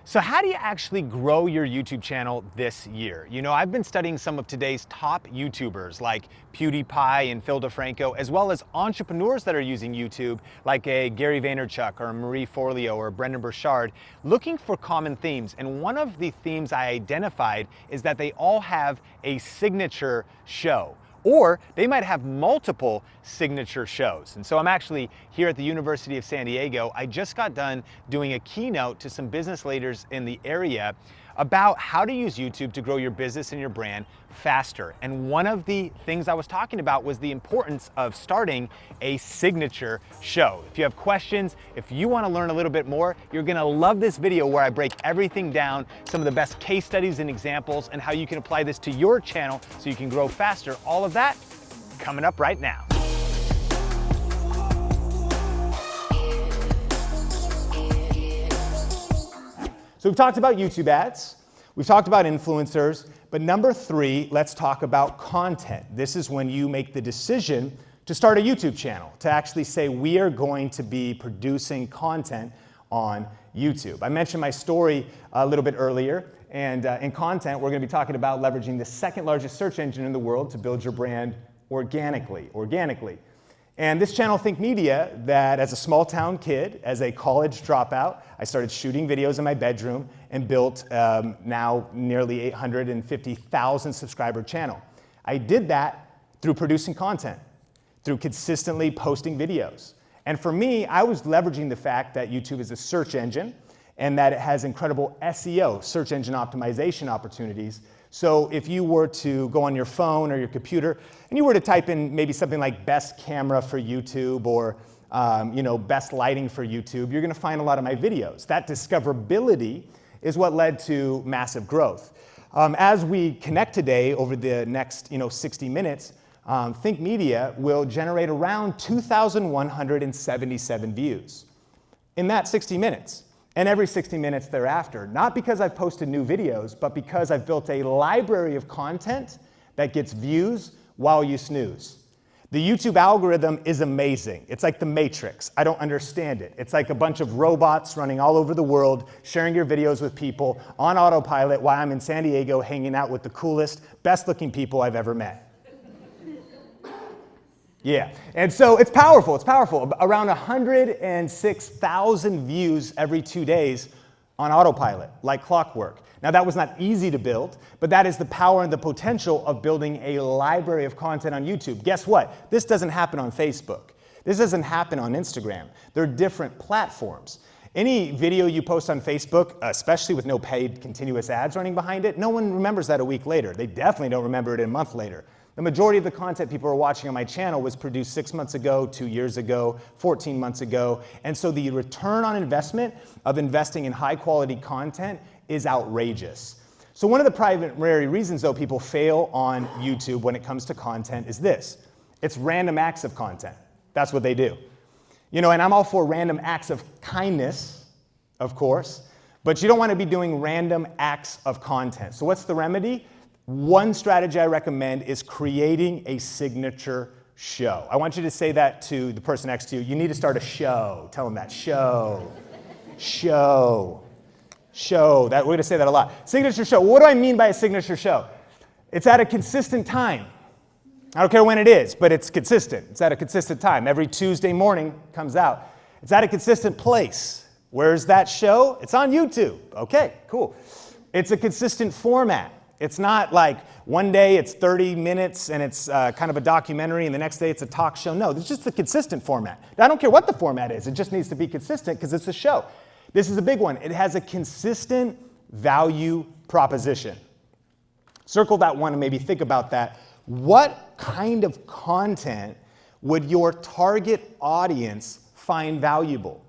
So how do you actually grow your YouTube channel this year? You know, I've been studying some of today's top YouTubers like PewDiePie and Phil DeFranco, as well as entrepreneurs that are using YouTube like a Gary Vaynerchuk or Marie Forleo or Brendon Burchard, looking for common themes. And one of the themes I identified is that they all have a signature show, or they might have multiple signature shows. And so I'm actually here at the University of San Diego. I just got done doing a keynote to some business leaders in the area about how to use YouTube to grow your business and your brand faster. And one of the things I was talking about was the importance of starting a signature show. If you have questions, if you want to learn a little bit more, you're going to love this video where I break everything down, some of the best case studies and examples, and how you can apply this to your channel so you can grow faster. All of that coming up right now. So we've talked about YouTube ads, we've talked about influencers, but number 3, let's talk about content. This is when you make the decision to start a YouTube channel, to actually say we are going to be producing content on YouTube. I mentioned my story a little bit earlier, and in content, we're gonna be talking about leveraging the second largest search engine in the world to build your brand organically. And this channel, Think Media, that as a small town kid, as a college dropout, I started shooting videos in my bedroom and built now nearly 850,000 subscriber channel. I did that through producing content, through consistently posting videos. And for me, I was leveraging the fact that YouTube is a search engine and that it has incredible SEO, search engine optimization opportunities. So if you were to go on your phone or your computer and you were to type in maybe something like best camera for YouTube or best lighting for YouTube, you're gonna find a lot of my videos. That discoverability is what led to massive growth. As we connect today over the next 60 minutes, Think Media will generate around 2,177 views in that 60 minutes. And every 60 minutes thereafter, not because I've posted new videos, but because I've built a library of content that gets views while you snooze. The YouTube algorithm is amazing. It's like the Matrix. I don't understand it. It's like a bunch of robots running all over the world, sharing your videos with people on autopilot while I'm in San Diego hanging out with the coolest, best looking people I've ever met. Yeah, and so it's powerful, Around 106,000 views every 2 days on autopilot, like clockwork. Now that was not easy to build, but that is the power and the potential of building a library of content on YouTube. Guess what? This doesn't happen on Facebook. This doesn't happen on Instagram. They're different platforms. Any video you post on Facebook, especially with no paid continuous ads running behind it, no one remembers that a week later. They definitely don't remember it a month later. The majority of the content people are watching on my channel was produced 6 months ago, 2 years ago, 14 months ago. And so the return on investment of investing in high quality content is outrageous. So one of the primary reasons though people fail on YouTube when it comes to content is this. It's random acts of content. That's what they do. And I'm all for random acts of kindness, of course, but you don't want to be doing random acts of content. So what's the remedy? One strategy I recommend is creating a signature show. I want you to say that to the person next to you. You need to start a show. Tell them that. Show. That, we're going to say that a lot. Signature show. What do I mean by a signature show? It's at a consistent time. I don't care when it is, but it's consistent. It's at a consistent time. Every Tuesday morning comes out. It's at a consistent place. Where's that show? It's on YouTube. Okay, cool. It's a consistent format. It's not like one day it's 30 minutes and it's kind of a documentary and the next day it's a talk show. No, it's just a consistent format. I don't care what the format is. It just needs to be consistent because it's a show. This is a big one. It has a consistent value proposition. Circle that one and maybe think about that. What kind of content would your target audience find valuable?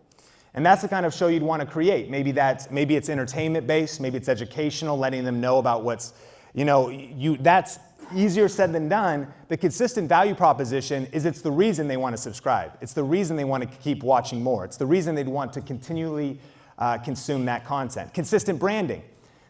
And that's the kind of show you'd want to create. Maybe it's entertainment based, maybe it's educational, letting them know about what's, that's easier said than done. The consistent value proposition is it's the reason they want to subscribe. It's the reason they want to keep watching more. It's the reason they'd want to continually consume that content. Consistent branding.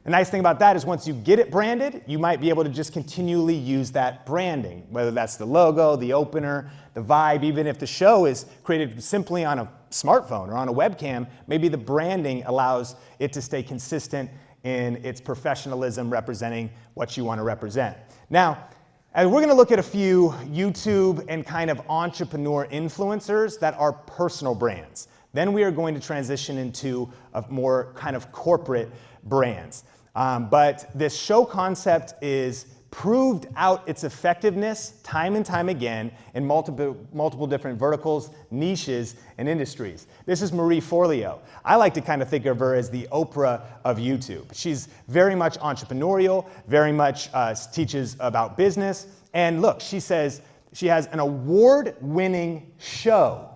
The nice thing about that is once you get it branded, you might be able to just continually use that branding, whether that's the logo, the opener, the vibe. Even if the show is created simply on a smartphone or on a webcam, maybe the branding allows it to stay consistent in its professionalism representing what you want to represent. Now, we're going to look at a few YouTube and kind of entrepreneur influencers that are personal brands. Then we are going to transition into a more kind of corporate brands. But this show concept is proved out its effectiveness time and time again in multiple different verticals, niches, and industries. This is Marie Forleo. I like to kind of think of her as the Oprah of YouTube. She's very much entrepreneurial, very much teaches about business. And look, she says she has an award-winning show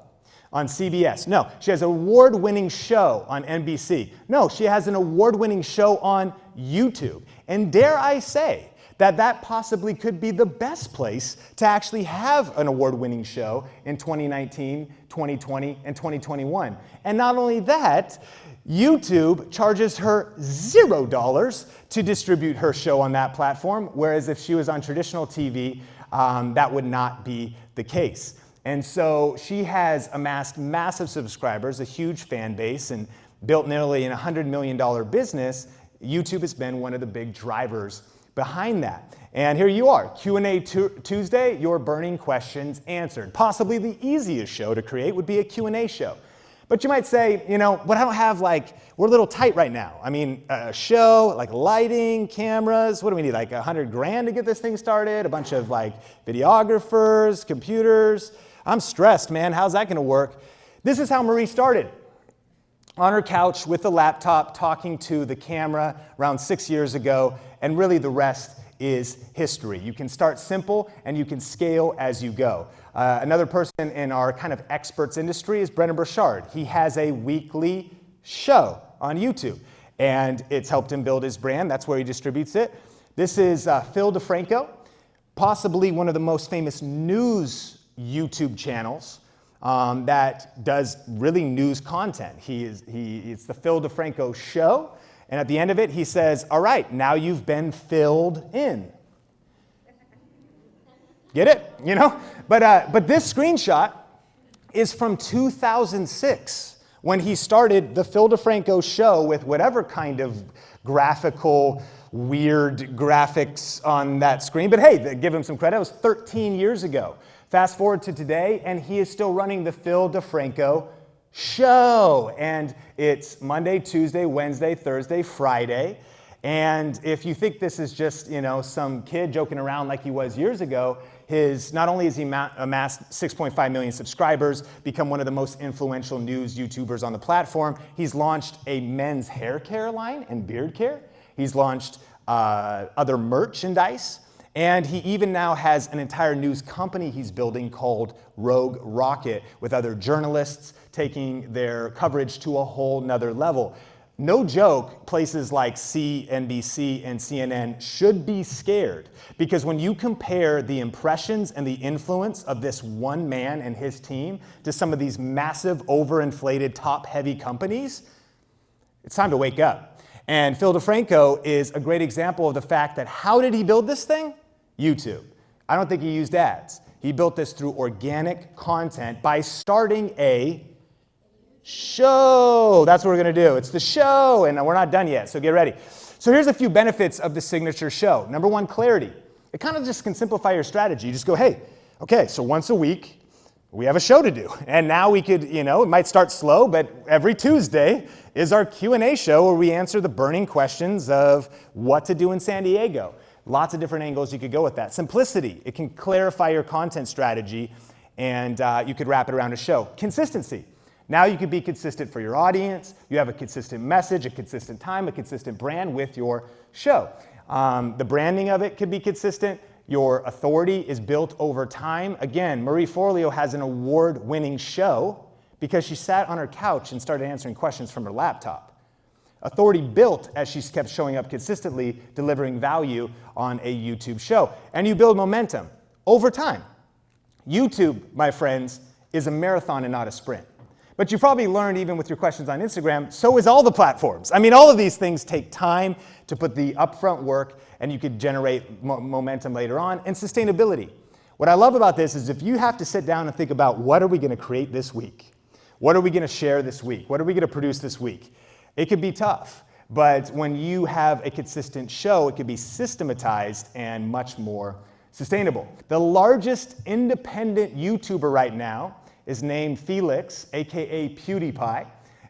on CBS. No, she has an award-winning show on NBC. No, she has an award-winning show on YouTube. And dare I say that possibly could be the best place to actually have an award-winning show in 2019, 2020, and 2021. And not only that, YouTube charges her $0 to distribute her show on that platform, whereas if she was on traditional TV, that would not be the case. And so she has amassed massive subscribers, a huge fan base, and built nearly a $100 million business. YouTube has been one of the big drivers behind that. And here you are, Q&A Tuesday, your burning questions answered. Possibly the easiest show to create would be a Q&A show. But you might say, you know, but I don't have we're a little tight right now. I mean, a show, like lighting, cameras, what do we need, like $100,000 to get this thing started? A bunch of videographers, computers. I'm stressed, man. How's that going to work? This is how Marie started. On her couch with a laptop, talking to the camera around 6 years ago, and really the rest is history. You can start simple and you can scale as you go. Another person in our kind of experts industry is Brendon Burchard. He has a weekly show on YouTube, and it's helped him build his brand. That's where he distributes it. This is Phil DeFranco, possibly one of the most famous news YouTube channels that does really news content. It's the Phil DeFranco Show, and at the end of it, he says, all right, now you've been filled in. Get it? You know? But this screenshot is from 2006, when he started the Phil DeFranco Show with whatever kind of graphical, weird graphics on that screen. But hey, give him some credit. It was 13 years ago. Fast forward to today, and he is still running the Phil DeFranco Show. And it's Monday, Tuesday, Wednesday, Thursday, Friday. And if you think this is just, some kid joking around like he was years ago, not only has he amassed 6.5 million subscribers, become one of the most influential news YouTubers on the platform, he's launched a men's hair care line and beard care. He's launched other merchandise. And he even now has an entire news company he's building called Rogue Rocket, with other journalists taking their coverage to a whole nother level. No joke, places like CNBC and CNN should be scared, because when you compare the impressions and the influence of this one man and his team to some of these massive, overinflated, top-heavy companies, it's time to wake up. And Phil DeFranco is a great example of the fact that how did he build this thing? YouTube. I don't think he used ads. He built this through organic content by starting a show. That's what we're going to do. It's the show, and we're not done yet, so get ready. So here's a few benefits of the signature show. Number one, clarity. It kind of just can simplify your strategy. You just go, hey, okay, so once a week, we have a show to do. And now we could, it might start slow, but every Tuesday is our Q&A show where we answer the burning questions of what to do in San Diego. Lots of different angles you could go with that. Simplicity. It can clarify your content strategy, and you could wrap it around a show. Consistency. Now you could be consistent for your audience. You have a consistent message, a consistent time, a consistent brand with your show. The branding of it could be consistent. Your authority is built over time. Again, Marie Forleo has an award-winning show because she sat on her couch and started answering questions from her laptop. Authority built as she kept showing up consistently, delivering value on a YouTube show. And you build momentum over time. YouTube, my friends, is a marathon and not a sprint. But you probably learned even with your questions on Instagram, so is all the platforms. I mean, all of these things take time to put the upfront work, and you could generate momentum later on, and sustainability. What I love about this is if you have to sit down and think about what are we gonna create this week? What are we gonna share this week? What are we gonna produce this week? It could be tough. But when you have a consistent show, it could be systematized and much more sustainable. The largest independent YouTuber right now is named Felix, aka PewDiePie,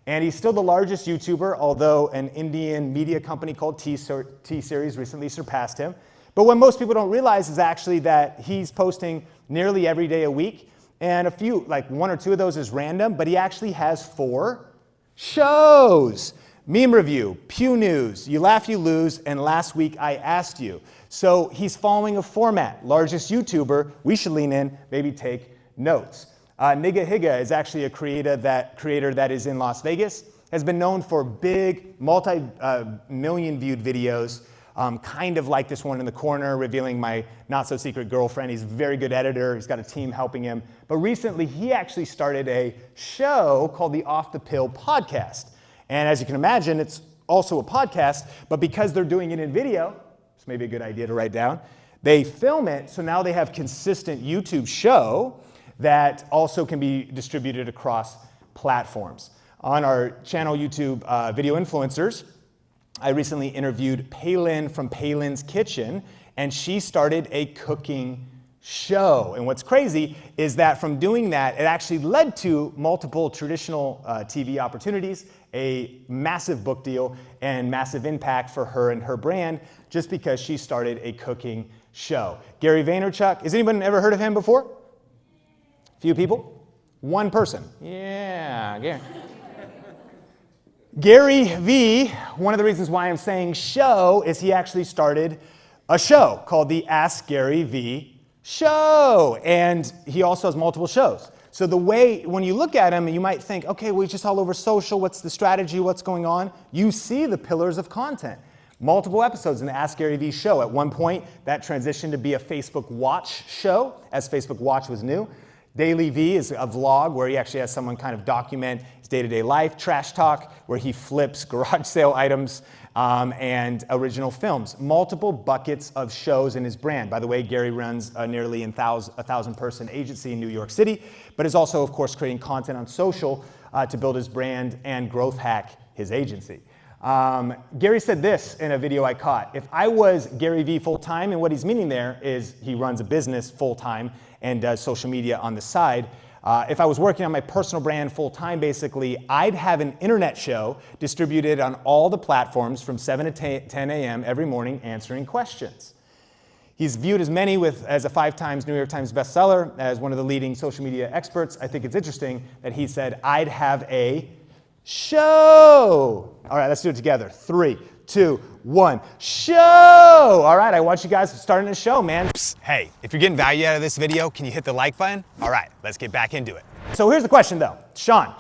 and he's still the largest YouTuber, although an Indian media company called T-Series recently surpassed him. But what most people don't realize is actually that he's posting nearly every day a week, and a few, like 1 or 2 of those is random, but he actually has 4 shows. Meme Review, Pew News, You Laugh, You Lose, and Last Week I Asked You. So he's following a format. Largest YouTuber, we should lean in, maybe take notes. Nigga Higa is actually a creator that is in Las Vegas, has been known for big, multi-million viewed videos, kind of like this one in the corner, revealing my not-so-secret girlfriend. He's a very good editor. He's got a team helping him. But recently, he actually started a show called the Off the Pill Podcast. And as you can imagine, it's also a podcast, but because they're doing it in video, it's maybe a good idea to write down, they film it, so now they have consistent YouTube show that also can be distributed across platforms. On our channel, YouTube Video Influencers, I recently interviewed Palin from Palin's Kitchen, and she started a cooking show. And what's crazy is that from doing that, it actually led to multiple traditional TV opportunities, a massive book deal, and massive impact for her and her brand just because she started a cooking show. Gary Vaynerchuk, has anyone ever heard of him before? Few people? 1 person. Yeah, Gary. Gary V, one of the reasons why I'm saying show is he actually started a show called the Ask Gary V Show, and he also has multiple shows. So the way, when you look at him, you might think, okay, well, he's just all over social, what's the strategy, what's going on? You see the pillars of content. Multiple episodes in the Ask Gary V Show. At one point, that transitioned to be a Facebook Watch show, as Facebook Watch was new. Daily V is a vlog where he actually has someone kind of document his day-to-day life. Trash Talk, where he flips garage sale items, and original films. Multiple buckets of shows in his brand. By the way, Gary runs a nearly 1,000-person agency in New York City, but is also, of course, creating content on social to build his brand and growth hack his agency. Gary said this in a video I caught. If I was Gary V full-time, and what he's meaning there is he runs a business full-time and does social media on the side. If I was working on my personal brand full-time, basically, I'd have an internet show distributed on all the platforms from 7 to 10 a.m. every morning answering questions. He's viewed as a 5 times New York Times bestseller, as one of the leading social media experts. I think it's interesting that he said, I'd have a show. All right, let's do it together. 3, 2, 1, show! All right, I want you guys starting the show, man. Psst. Hey, if you're getting value out of this video, can you hit the like button? All right, let's get back into it. So here's the question though. Sean,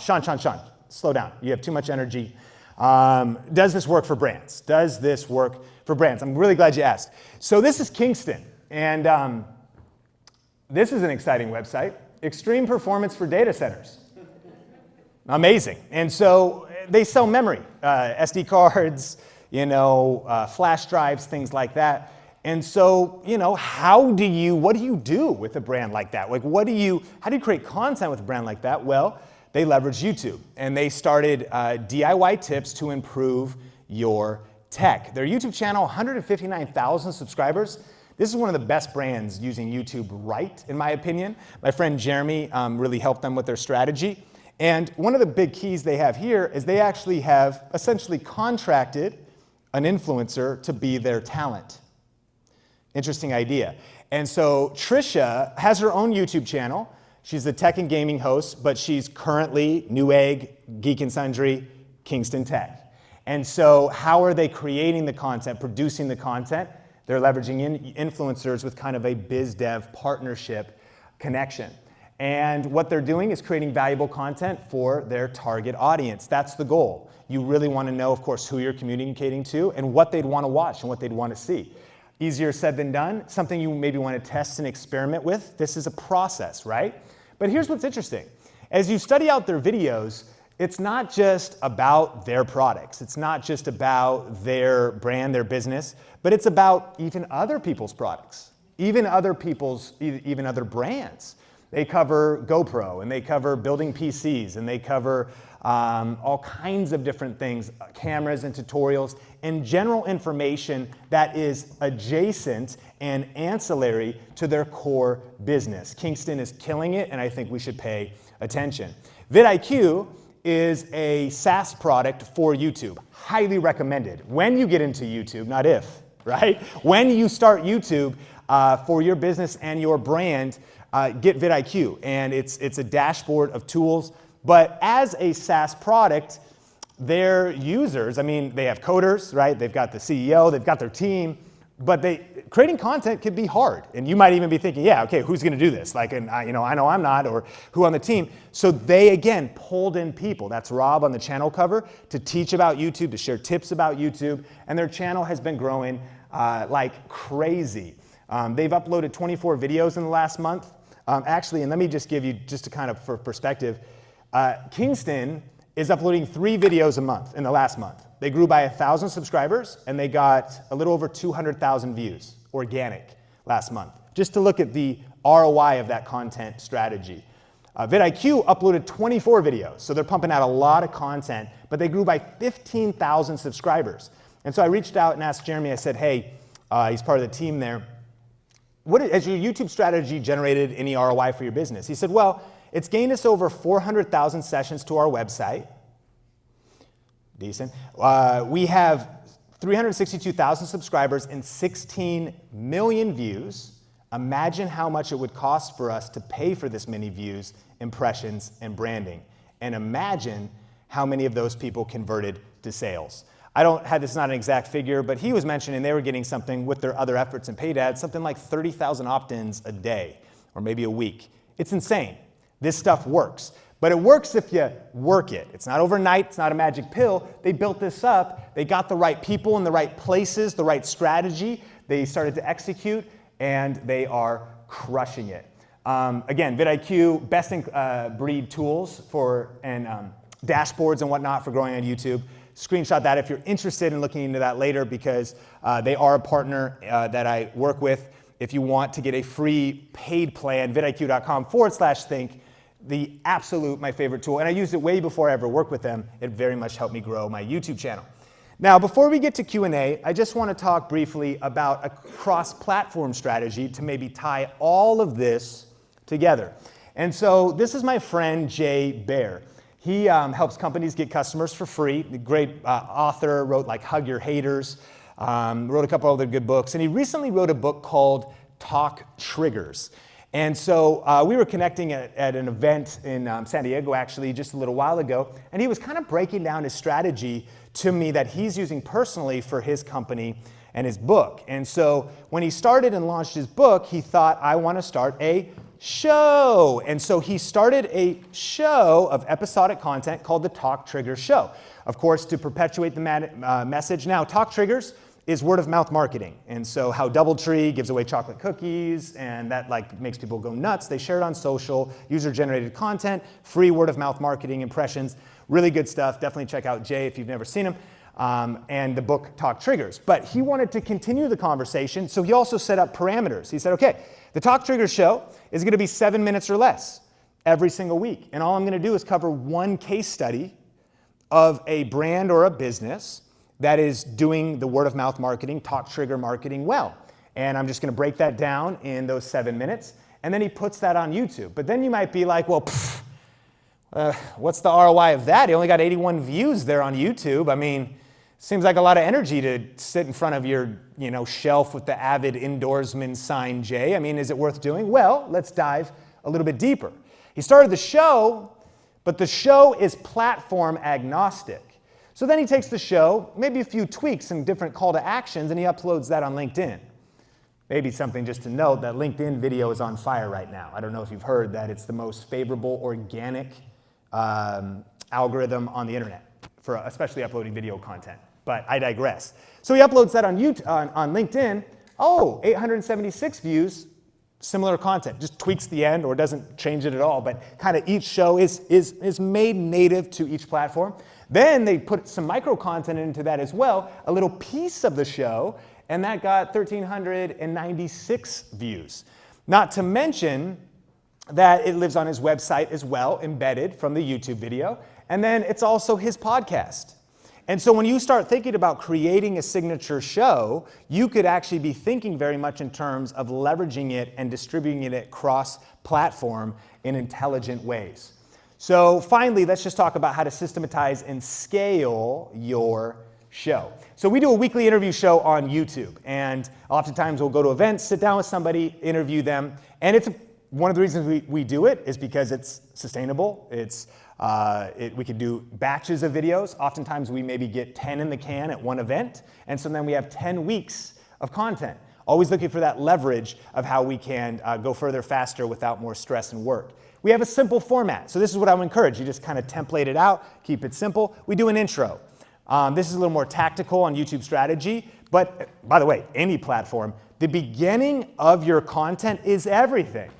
slow down. You have too much energy. Does this work for brands? Does this work for brands? I'm really glad you asked. So this is Kingston, and this is an exciting website. Extreme performance for data centers. Amazing. And so they sell memory, SD cards, flash drives, things like that. And so, what do you do with a brand like that? Like, how do you create content with a brand like that? Well, they leverage YouTube, and they started DIY tips to improve your tech. Their YouTube channel, 159,000 subscribers. This is one of the best brands using YouTube right, in my opinion. My friend Jeremy really helped them with their strategy. And one of the big keys they have here is they actually have essentially contracted an influencer to be their talent. Interesting idea. And so Trisha has her own YouTube channel. She's a tech and gaming host, but she's currently Newegg, Geek and Sundry, Kingston Tech. And so how are they creating the content, producing the content? They're leveraging influencers with kind of a biz dev partnership connection. And what they're doing is creating valuable content for their target audience. That's the goal. You really want to know, of course, who you're communicating to and what they'd want to watch and what they'd want to see. Easier said than done, something you maybe want to test and experiment with. This is a process, right? But here's what's interesting. As you study out their videos, it's not just about their products. It's not just about their brand, their business, but it's about even other people's products, even other brands. They cover GoPro, and they cover building PCs, and they cover all kinds of different things, cameras and tutorials, and general information that is adjacent and ancillary to their core business. Kingston is killing it, and I think we should pay attention. Vid Iq is a SaaS product for YouTube. Highly recommended. When you get into YouTube, not if, right? When you start YouTube for your business and your brand, get Vid Iq. And it's a dashboard of tools. But as a SaaS product, their users, I mean, they have coders, right? They've got the CEO, they've got their team, but creating content can be hard. And you might even be thinking, yeah, okay, who's gonna do this? Like, and I know I'm not, or who on the team? So they, again, pulled in people. That's Rob on the channel cover, to teach about YouTube, to share tips about YouTube, and their channel has been growing like crazy. They've uploaded 24 videos in the last month. Actually, and let me just give you, just to kind of for perspective, Kingston is uploading 3 videos a month in the last month. They grew by 1,000 subscribers, and they got a little over 200,000 views, organic, last month. Just to look at the ROI of that content strategy. Vid Iq uploaded 24 videos, so they're pumping out a lot of content, but they grew by 15,000 subscribers. And so I reached out and asked Jeremy, I said, hey, he's part of the team there, has your YouTube strategy generated any ROI for your business? He said, well, it's gained us over 400,000 sessions to our website. Decent. We have 362,000 subscribers and 16 million views. Imagine how much it would cost for us to pay for this many views, impressions, and branding. And imagine how many of those people converted to sales. This is not an exact figure, but he was mentioning they were getting something with their other efforts in paid ads, something like 30,000 opt-ins a day, or maybe a week. It's insane. This stuff works. But it works if you work it. It's not overnight, it's not a magic pill. They built this up, they got the right people in the right places, the right strategy, they started to execute, and they are crushing it. Again, Vid Iq, best in breed tools and dashboards and whatnot for growing on YouTube. Screenshot that if you're interested in looking into that later, because they are a partner that I work with. If you want to get a free paid plan, vidiq.com/think, my favorite tool. And I used it way before I ever worked with them. It very much helped me grow my YouTube channel. Now, before we get to Q&A, I just want to talk briefly about a cross-platform strategy to maybe tie all of this together. And so this is my friend, Jay Baer. He helps companies get customers for free. A great author, wrote like Hug Your Haters, wrote a couple other good books. And he recently wrote a book called Talk Triggers. And so we were connecting at an event in San Diego, actually, just a little while ago. And he was kind of breaking down his strategy to me that he's using personally for his company and his book. And so when he started and launched his book, he thought, I want to start a show. And so he started a show of episodic content called the Talk Triggers Show. Of course, to perpetuate the message. Now, Talk Triggers is word of mouth marketing. And so how DoubleTree gives away chocolate cookies, and that like makes people go nuts. They share it on social, user-generated content, free word of mouth marketing impressions, really good stuff. Definitely check out Jay if you've never seen him, and the book Talk Triggers. But he wanted to continue the conversation, so he also set up parameters. He said, okay, the Talk Triggers show is gonna be 7 minutes or less every single week. And all I'm gonna do is cover one case study of a brand or a business that is doing the word of mouth marketing, talk trigger marketing well. And I'm just gonna break that down in those 7 minutes, and then he puts that on YouTube. But then you might be like, well, what's the ROI of that? He only got 81 views there on YouTube. I mean, seems like a lot of energy to sit in front of your shelf with the avid indoorsman sign, Jay. I mean, is it worth doing? Well, let's dive a little bit deeper. He started the show, but the show is platform agnostic. So then he takes the show, maybe a few tweaks and different call to actions, and he uploads that on LinkedIn. Maybe something just to note that LinkedIn video is on fire right now. I don't know if you've heard that it's the most favorable organic algorithm on the internet for especially uploading video content. But I digress. So he uploads that on LinkedIn. Oh, 876 views, similar content, just tweaks the end or doesn't change it at all, but kind of each show is made native to each platform. Then they put some micro content into that as well, a little piece of the show, and that got 1,396 views. Not to mention that it lives on his website as well, embedded from the YouTube video, and then it's also his podcast. And so when you start thinking about creating a signature show, you could actually be thinking very much in terms of leveraging it and distributing it cross-platform in intelligent ways. So finally, let's just talk about how to systematize and scale your show. So we do a weekly interview show on YouTube, and oftentimes we'll go to events, sit down with somebody, interview them, and it's one of the reasons we do it is because it's sustainable. We can do batches of videos. Oftentimes we maybe get 10 in the can at one event, and so then we have 10 weeks of content. Always looking for that leverage of how we can go further faster without more stress and work. We have a simple format, so this is what I would encourage. You just kind of template it out, keep it simple. We do an intro. This is a little more tactical on YouTube strategy, but by the way, any platform, the beginning of your content is everything.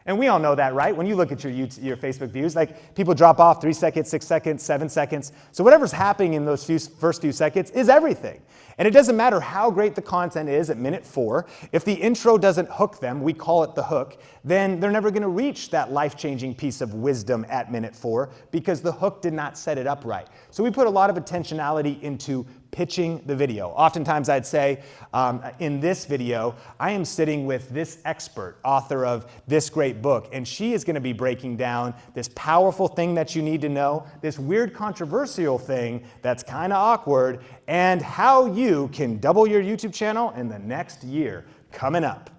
And we all know that, right? When you look at your Facebook views, like people drop off 3 seconds, 6 seconds, 7 seconds. So whatever's happening in those first few seconds is everything. And it doesn't matter how great the content is at minute 4. If the intro doesn't hook them, we call it the hook, then they're never going to reach that life-changing piece of wisdom at minute 4 because the hook did not set it up right. So we put a lot of intentionality into pitching the video. Oftentimes I'd say, in this video, I am sitting with this expert, author of this great book, and she is going to be breaking down this powerful thing that you need to know, this weird controversial thing that's kind of awkward, and how you can double your YouTube channel in the next year coming up.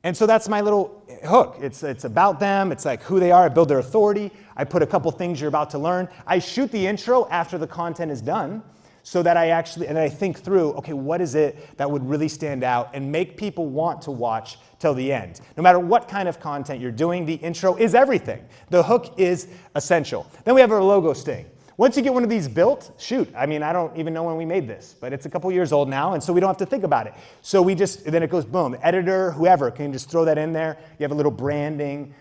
And so that's my little hook. It's about them. It's like who they are. I build their authority. I put a couple things you're about to learn. I shoot the intro after the content is done, so that I think through, okay, what is it that would really stand out and make people want to watch till the end? No matter what kind of content you're doing, the intro is everything. The hook is essential. Then we have our logo sting. Once you get one of these built, shoot, I mean, I don't even know when we made this, but it's a couple years old now, and so we don't have to think about it. So then it goes boom. Editor, whoever, can just throw that in there. You have a little branding,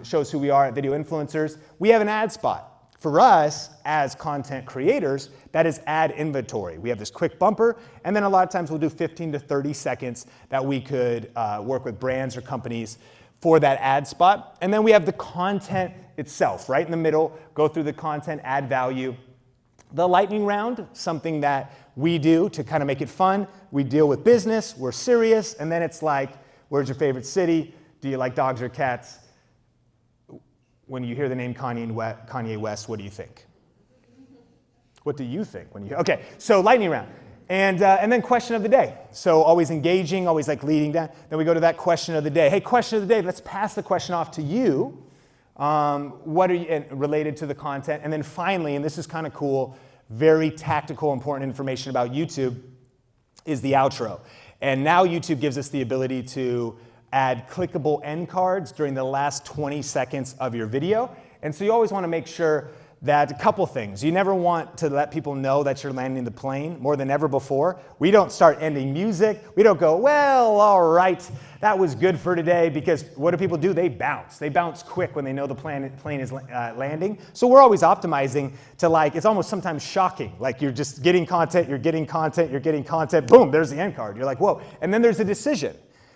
shows who we are at Video Influencers. We have an ad spot. For us, as content creators, that is ad inventory. We have this quick bumper, and then a lot of times we'll do 15 to 30 seconds that we could work with brands or companies for that ad spot. And then we have the content itself, right in the middle, go through the content, add value. The lightning round, something that we do to kind of make it fun. We deal with business, we're serious, and then it's like, where's your favorite city? Do you like dogs or cats? When you hear the name Kanye West, what do you think? What do you think when you hear? Okay, so lightning round. And then question of the day. So always engaging, always like leading down. Then we go to that question of the day. Hey, question of the day, let's pass the question off to you. What are you related to the content? And then finally, and this is kind of cool, very tactical, important information about YouTube is the outro. And now YouTube gives us the ability to add clickable end cards during the last 20 seconds of your video. And so you always want to make sure that a couple things. You never want to let people know that you're landing the plane more than ever before. We don't start ending music. We don't go, well, all right, that was good for today, because what do people do? They bounce. They bounce quick when they know the plane is landing. So we're always optimizing to it's almost sometimes shocking. Like you're just getting content, you're getting content, you're getting content, boom, there's the end card. You're like, whoa. And then there's a decision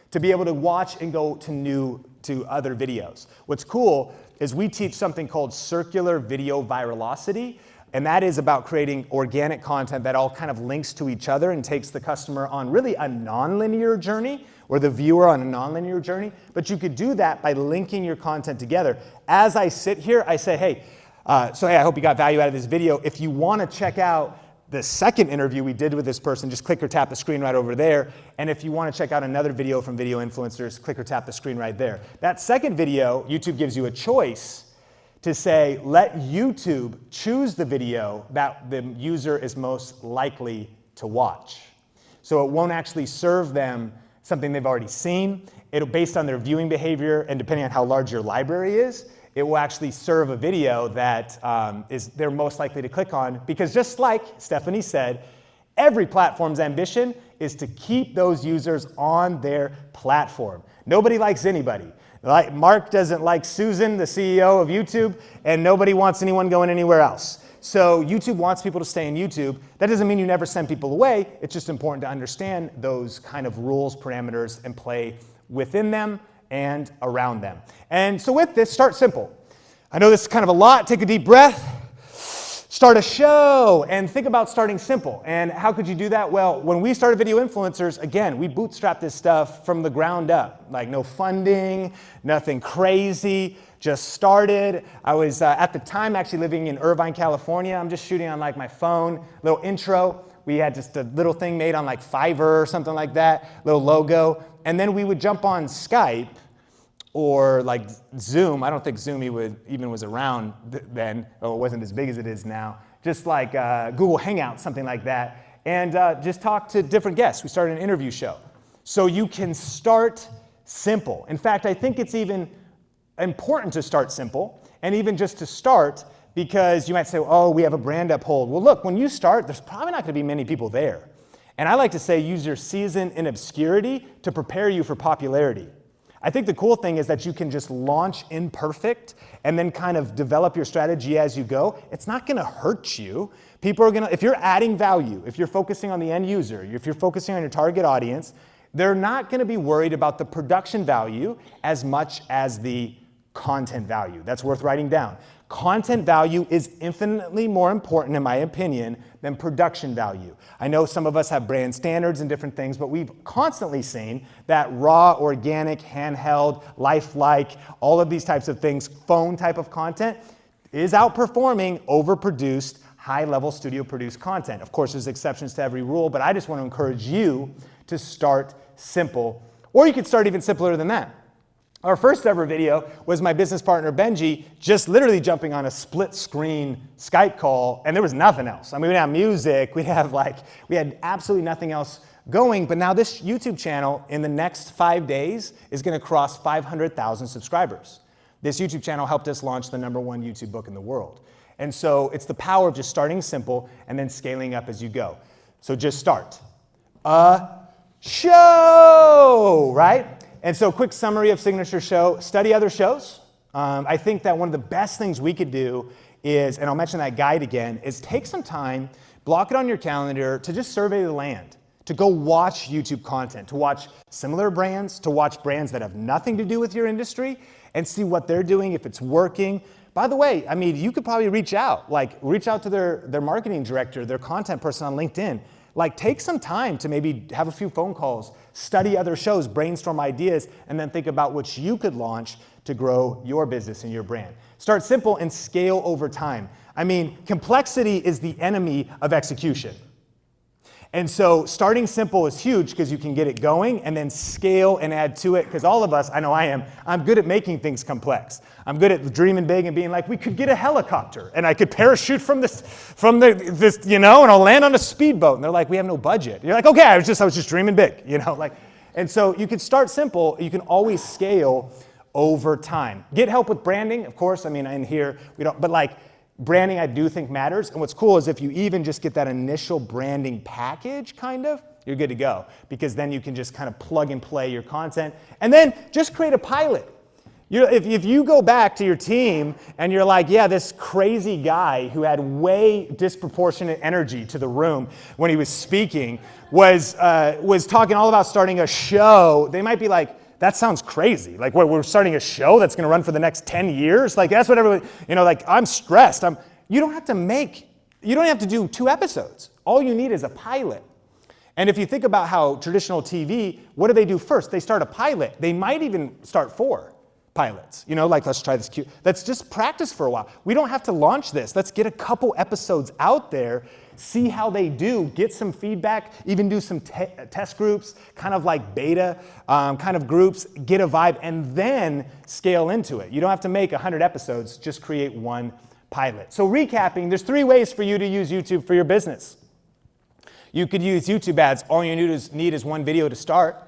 to be able to watch and go to other videos. What's cool is we teach something called circular video virality, and that is about creating organic content that all kind of links to each other and takes the customer on really a nonlinear journey, or the viewer on a nonlinear journey. But you could do that by linking your content together. As I sit here, I say, hey, I hope you got value out of this video. If you want to check out the second interview we did with this person, just click or tap the screen right over there. And if you want to check out another video from Video Influencers, click or tap the screen right there. That second video, YouTube gives you a choice to say, let YouTube choose the video that the user is most likely to watch. So it won't actually serve them something they've already seen. It'll, based on their viewing behavior and depending on how large your library is, it will actually serve a video that they're most likely to click on, because just like Stephanie said, every platform's ambition is to keep those users on their platform. Nobody likes anybody. Like Mark doesn't like Susan, the CEO of YouTube, and nobody wants anyone going anywhere else. So YouTube wants people to stay in YouTube. That doesn't mean you never send people away. It's just important to understand those kind of rules, parameters, and play within them and around them. And so with this, start simple. I know this is kind of a lot. Take a deep breath. Start a show and think about starting simple. And how could you do that? Well, when we started Video Influencers, again, we bootstrapped this stuff from the ground up. Like no funding, nothing crazy, just started. I was at the time actually living in Irvine, California. I'm just shooting on like my phone, little intro. We had just a little thing made on like Fiverr or something like that, little logo. And then we would jump on Skype or like Zoom. I don't think Zoom even was around then, or it wasn't as big as it is now. Just like Google Hangouts, something like that, and just talk to different guests. We started an interview show. So you can start simple. In fact, I think it's even important to start simple, and even just to start, because you might say, oh, we have a brand uphold. Well, look, when you start, there's probably not gonna be many people there. And I like to say, use your season in obscurity to prepare you for popularity. I think the cool thing is that you can just launch imperfect and then kind of develop your strategy as you go. It's not gonna hurt you. People are gonna, if you're adding value, if you're focusing on the end user, if you're focusing on your target audience, they're not gonna be worried about the production value as much as the content value. That's worth writing down. Content value is infinitely more important, in my opinion, than production value. I know some of us have brand standards and different things, but we've constantly seen that raw, organic, handheld, lifelike, all of these types of things, phone type of content, is outperforming overproduced, high-level studio-produced content. Of course, there's exceptions to every rule, but I just want to encourage you to start simple, or you could start even simpler than that. Our first ever video was my business partner Benji just literally jumping on a split screen Skype call, and there was nothing else. I mean, we didn't have music, we had absolutely nothing else going, but now this YouTube channel in the next 5 days is gonna cross 500,000 subscribers. This YouTube channel helped us launch the #1 YouTube book in the world. And so it's the power of just starting simple and then scaling up as you go. So just start a show, right? And so quick summary of Signature Show, study other shows. I think that one of the best things we could do is, and I'll mention that guide again, is take some time, block it on your calendar to just survey the land, to go watch YouTube content, to watch similar brands, to watch brands that have nothing to do with your industry and see what they're doing, if it's working. By the way, I mean, you could probably reach out to their marketing director, their content person on LinkedIn. Like take some time to maybe have a few phone calls, study other shows, brainstorm ideas, and then think about what you could launch to grow your business and your brand. Start simple and scale over time. I mean, complexity is the enemy of execution. And so starting simple is huge because you can get it going and then scale and add to it. Because all of us, I know I am, I'm good at making things complex. I'm good at dreaming big and being like, we could get a helicopter and I could parachute from this, you know, and I'll land on a speedboat. And they're like, we have no budget. You're like, okay, I was just dreaming big, you know, like, and so you can start simple. You can always scale over time. Get help with branding, of course. I mean, in here, we don't, but like, branding I do think matters, and what's cool is if you even just get that initial branding package, kind of, you're good to go, because then you can just kind of plug and play your content, and then just create a pilot. If you go back to your team and you're like, yeah, this crazy guy who had way disproportionate energy to the room when he was speaking was talking all about starting a show, they might be like, that sounds crazy. Like, what, we're starting a show that's gonna run for the next 10 years? Like, that's what everybody, you know, like, I'm stressed. You don't have to do 2 episodes. All you need is a pilot. And if you think about how traditional TV, what do they do first? They start a pilot. They might even start 4 pilots. You know, like, let's try this cute. Let's just practice for a while. We don't have to launch this. Let's get a couple episodes out there, see how they do, get some feedback, even do some test groups, kind of like beta kind of groups, get a vibe, and then scale into it. You don't have to make 100 episodes, just create 1 pilot. So recapping, there's 3 ways for you to use YouTube for your business. You could use YouTube ads. All you need is 1 video to start.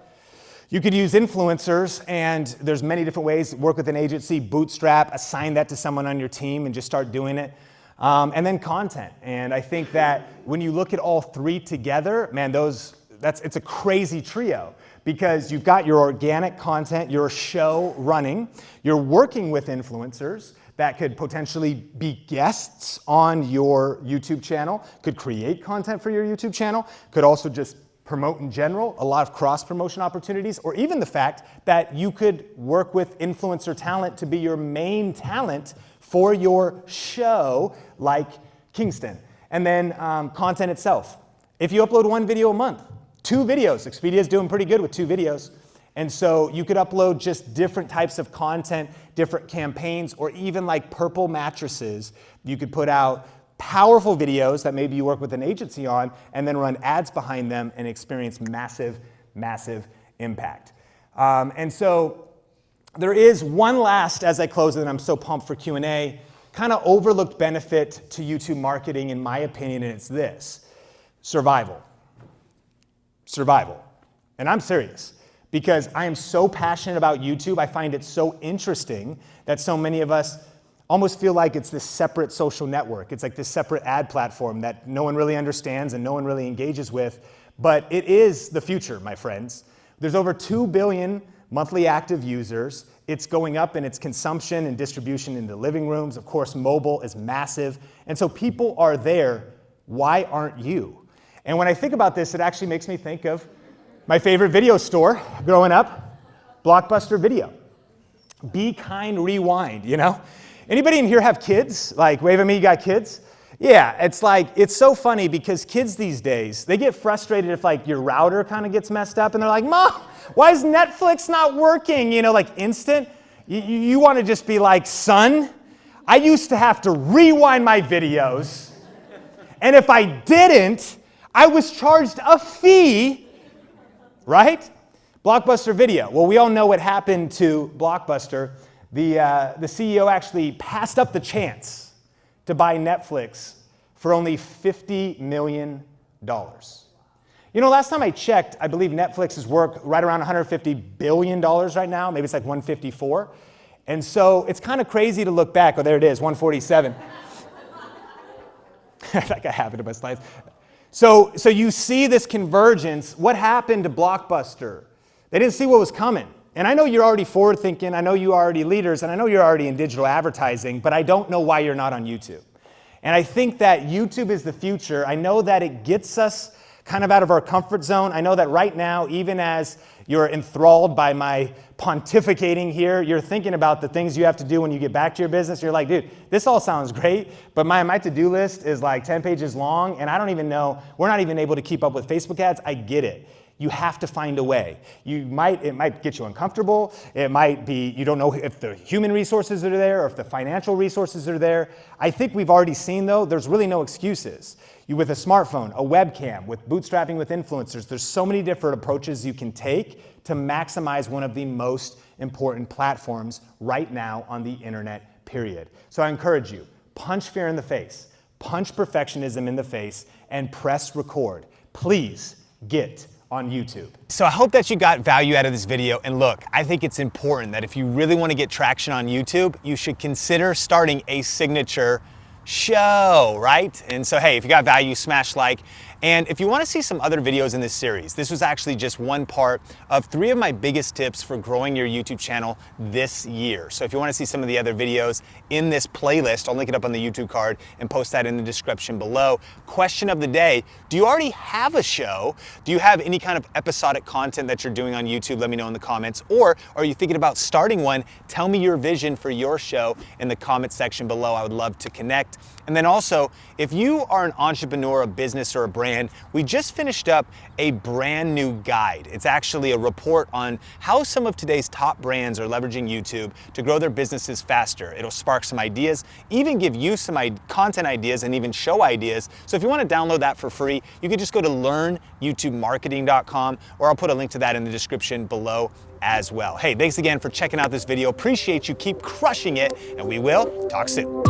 You could use influencers, and there's many different ways. Work with an agency, bootstrap, assign that to someone on your team, and just start doing it. And then content. And I think that when you look at all 3 together, man, those It's a crazy trio because you've got your organic content, your show running, you're working with influencers that could potentially be guests on your YouTube channel, could create content for your YouTube channel, could also just promote in general, a lot of cross-promotion opportunities, or even the fact that you could work with influencer talent to be your main talent for your show, like Kingston. And then content itself. If you upload 1 video a month, 2 videos, Expedia's doing pretty good with 2 videos. And so you could upload just different types of content, different campaigns, or even like purple mattresses. You could put out powerful videos that maybe you work with an agency on and then run ads behind them and experience massive, massive impact. And so there is one last, as I close it, and I'm so pumped for Q&A, kind of overlooked benefit to YouTube marketing in my opinion, and it's this: survival. Survival. And I'm serious, because I am so passionate about YouTube. I find it so interesting that so many of us almost feel like it's this separate social network. It's like this separate ad platform that no one really understands and no one really engages with. But it is the future, my friends. There's over 2 billion monthly active users. It's going up in its consumption and distribution into living rooms. Of course, mobile is massive. And so people are there. Why aren't you? And when I think about this, it actually makes me think of my favorite video store growing up, Blockbuster Video. Be kind, rewind, you know? Anybody in here have kids? Like, wave at me, you got kids? Yeah, it's like, it's so funny because kids these days, they get frustrated if like your router kind of gets messed up and they're like, Mom, why is Netflix not working? You know, like instant. You want to just be like, son, I used to have to rewind my videos. And if I didn't, I was charged a fee, right? Blockbuster Video. Well, we all know what happened to Blockbuster. The CEO actually passed up the chance to buy Netflix for only $50 million. You know, last time I checked, I believe Netflix is worth right around $150 billion right now. Maybe it's like 154. And so it's kind of crazy to look back. Oh, there it is, 147. Like I have it in my slides. So you see this convergence. What happened to Blockbuster? They didn't see what was coming. And I know you're already forward thinking, I know you're already leaders, and I know you're already in digital advertising, but I don't know why you're not on YouTube. And I think that YouTube is the future. I know that it gets us kind of out of our comfort zone. I know that right now, even as you're enthralled by my pontificating here, you're thinking about the things you have to do when you get back to your business. You're like, dude, this all sounds great, but my to-do list is like 10 pages long, and I don't even know, we're not even able to keep up with Facebook ads. I get it. You have to find a way. It might get you uncomfortable. It might be, you don't know if the human resources are there or if the financial resources are there. I think we've already seen though, there's really no excuses. You with a smartphone, a webcam, with bootstrapping with influencers, there's so many different approaches you can take to maximize one of the most important platforms right now on the internet, period. So I encourage you, punch fear in the face, punch perfectionism in the face, and press record. Please get on YouTube. So I hope that you got value out of this video, and look, I think it's important that if you really want to get traction on YouTube, you should consider starting a signature show, right? And so hey, if you got value, smash like. And if you want to see some other videos in this series, this was actually just one part of 3 of my biggest tips for growing your YouTube channel this year. So if you want to see some of the other videos in this playlist, I'll link it up on the YouTube card and post that in the description below. Question of the day, do you already have a show? Do you have any kind of episodic content that you're doing on YouTube? Let me know in the comments. Or are you thinking about starting one? Tell me your vision for your show in the comment section below. I would love to connect. And then also, if you are an entrepreneur, a business, or a brand, we just finished up a brand new guide. It's actually a report on how some of today's top brands are leveraging YouTube to grow their businesses faster. It'll spark some ideas, even give you some content ideas and even show ideas. So if you want to download that for free, you can just go to learnYouTubeMarketing.com, or I'll put a link to that in the description below as well. Hey, thanks again for checking out this video. Appreciate you. Keep crushing it, and we will talk soon.